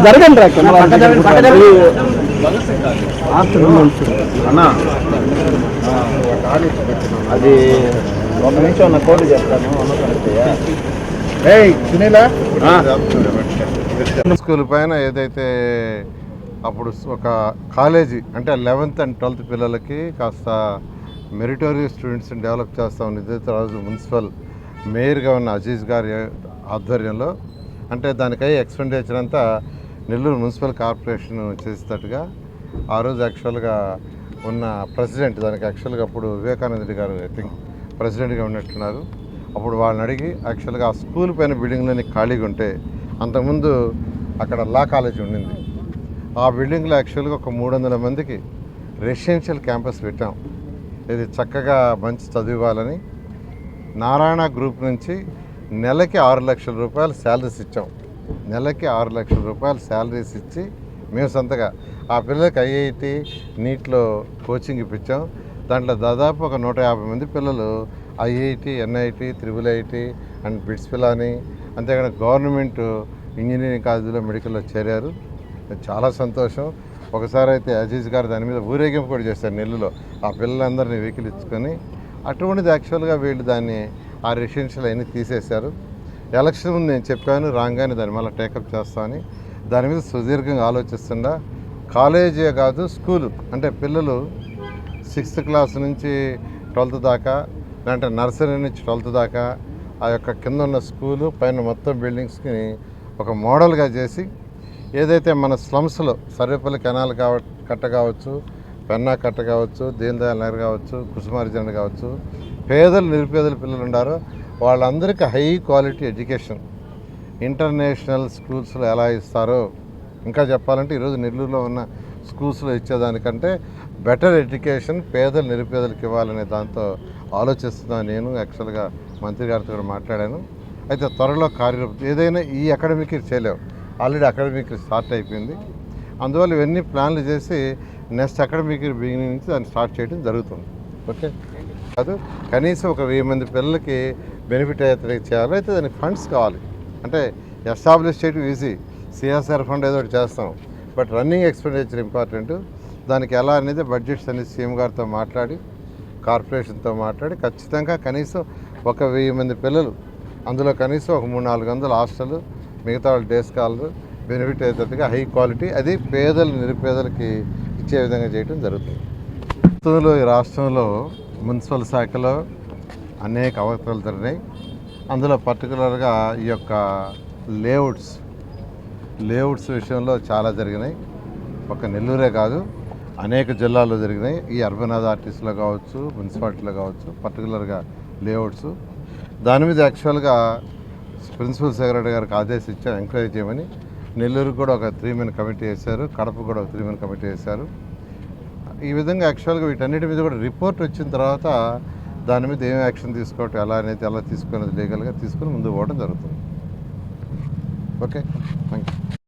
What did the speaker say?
జరగండి అన్నా అది ఒక నిమిషం నా కోడ్ చెప్తాను. స్కూల్ పైన ఏదైతే అప్పుడు ఒక కాలేజీ అంటే 11th and 12th పిల్లలకి కాస్త మెరిటోరియస్ స్టూడెంట్స్ని డెవలప్ చేస్తామని ఏదైతే రోజు మున్సిపల్ మేయర్గా ఉన్న అజీజ్ గారి ఆధ్వర్యంలో అంటే దానికై ఎక్స్పెండిచర్ అంతా నెల్లూరు మున్సిపల్ కార్పొరేషన్ చేసేటట్టుగా ఆ రోజు యాక్చువల్గా ఉన్న ప్రెసిడెంట్ దానికి యాక్చువల్గా అప్పుడు వివేకానంద రెడ్డి గారు ఐ థింక్ ప్రెసిడెంట్గా ఉన్నట్టున్నారు. అప్పుడు వాళ్ళని అడిగి యాక్చువల్గా ఆ స్కూల్ పైన బిల్డింగ్లోని ఖాళీగా ఉంటే అంతకుముందు అక్కడ లా కాలేజీ ఉండింది. ఆ బిల్డింగ్లో యాక్చువల్గా ఒక 300 మందికి రెసిడెన్షియల్ క్యాంపస్ పెట్టాం. ఇది చక్కగా మంచి చదివాలని నారాయణ గ్రూప్ నుంచి నెలకి 6 లక్షల రూపాయలు శాలరీస్ ఇచ్చాం. నెలకి 6 లక్షల రూపాయలు శాలరీస్ ఇచ్చి మేము సొంతగా ఆ పిల్లలకి ఐఐటి నీట్లో కోచింగ్ ఇప్పించాం. దాంట్లో దాదాపు ఒక 150 మంది పిల్లలు IIT, NIT, IIIT and bits Pilani అంతేకాని గవర్నమెంట్ ఇంజనీరింగ్ కాలేజీలో మెడికల్లో చేరారు. చాలా సంతోషం. ఒకసారి అయితే అజీజ్ గారు దాని మీద ఊరేగింపు కూడా చేశారు నెల్లూరులో ఆ పిల్లలందరినీ వెహికల్ ఇచ్చుకొని. అటువంటిది యాక్చువల్గా వీళ్ళు దాన్ని ఆ రెసిడెన్షియల్ అన్నీ తీసేశారు. ఎలక్షన్ ముందు నేను చెప్పాను రాగానే దాని మళ్ళీ టేకప్ చేస్తామని. దాని మీద సుదీర్ఘంగా ఆలోచిస్తుండా కాలేజీ కాదు స్కూలు అంటే పిల్లలు 6th క్లాస్ నుంచి 12th దాకా అంటే నర్సరీ నుంచి 12th దాకా ఆ యొక్క కింద ఉన్న స్కూలు పైన మొత్తం బిల్డింగ్స్కి ఒక మోడల్గా చేసి ఏదైతే మన స్లమ్స్లో సర్వేపల్లి కెనాల్ కట్ట కావచ్చు, పెన్నా కట్ట కావచ్చు, దీన్ దయాళ్ నగర్ కావచ్చు, కుసుమార్జన కావచ్చు, పేదలు నిరుపేదల పిల్లలు ఉండారో వాళ్ళందరికీ హై క్వాలిటీ ఎడ్యుకేషన్ ఇంటర్నేషనల్ స్కూల్స్లో ఎలా ఇస్తారో ఇంకా చెప్పాలంటే ఈరోజు నెల్లూరులో ఉన్న స్కూల్స్లో ఇచ్చేదానికంటే బెటర్ ఎడ్యుకేషన్ పేదలు నిరుపేదలకు ఇవ్వాలనే దాంతో ఆలోచిస్తున్నాను. నేను యాక్చువల్గా మంత్రి గారితో కూడా మాట్లాడాను. అయితే త్వరలో కార్యరూపం ఏదైనా ఈ అకాడమిక్ చేయలేవు, ఆల్రెడీ అకాడమిక్ స్టార్ట్ అయిపోయింది. అందువల్ల ఇవన్నీ ప్లాన్లు చేసి నెక్స్ట్ అకాడమిక్ బిగినింగ్ నుంచి దాన్ని స్టార్ట్ చేయడం జరుగుతుంది. ఓకే కాదు కనీసం ఒక 1000 మంది పిల్లలకి బెనిఫిట్ అయ్యేది చేయాలి. అయితే దానికి ఫండ్స్ కావాలి. అంటే ఎస్టాబ్లిష్ చేయడం ఈజీ, సిఎస్ఆర్ ఫండ్ ఏదో ఒకటి చేస్తాం, బట్ రన్నింగ్ ఎక్స్పెండిచర్ ఇంపార్టెంట్. దానికి ఎలా అనేది బడ్జెట్స్ అనేది సీఎం గారితో మాట్లాడి కార్పొరేషన్తో మాట్లాడి ఖచ్చితంగా కనీసం ఒక 1000 మంది పిల్లలు అందులో కనీసం ఒక 300-400 హాస్టల్ మిగతా వాళ్ళు డే స్కాలర్ బెనిఫిట్ అయ్యేటట్టుగా హై క్వాలిటీ అది పేదలు నిరుపేదలకి ఇచ్చే విధంగా చేయడం జరుగుతుంది. ఈ రాష్ట్రంలో మున్సిపల్ శాఖలో అనేక అవకతవకలు జరిగినాయి. అందులో పర్టికులర్గా ఈ యొక్క లేఅవుట్స్ విషయంలో చాలా జరిగినాయి. ఒక నెల్లూరే కాదు అనేక జిల్లాల్లో జరిగినాయి. ఈ అర్బన్ అథారిటీస్లో కావచ్చు, మున్సిపాలిటీలో కావచ్చు, పర్టికులర్గా లేఅవుట్స్. దాని మీద యాక్చువల్గా ప్రిన్సిపల్ సెక్రటరీ గారికి ఆదేశించారు ఎంక్వైరీ చేయమని. నెల్లూరుకు కూడా ఒక 3-man కమిటీ వేశారు, కడప కూడా ఒక 3-man కమిటీ వేశారు. ఈ విధంగా యాక్చువల్గా వీటన్నిటి మీద కూడా రిపోర్ట్ వచ్చిన తర్వాత దాని మీద ఏం యాక్షన్ తీసుకోవటం ఎలా అనేది ఎలా తీసుకునేది లీగల్గా తీసుకుని ముందుకు పోవడం జరుగుతుంది. Okay, thank you.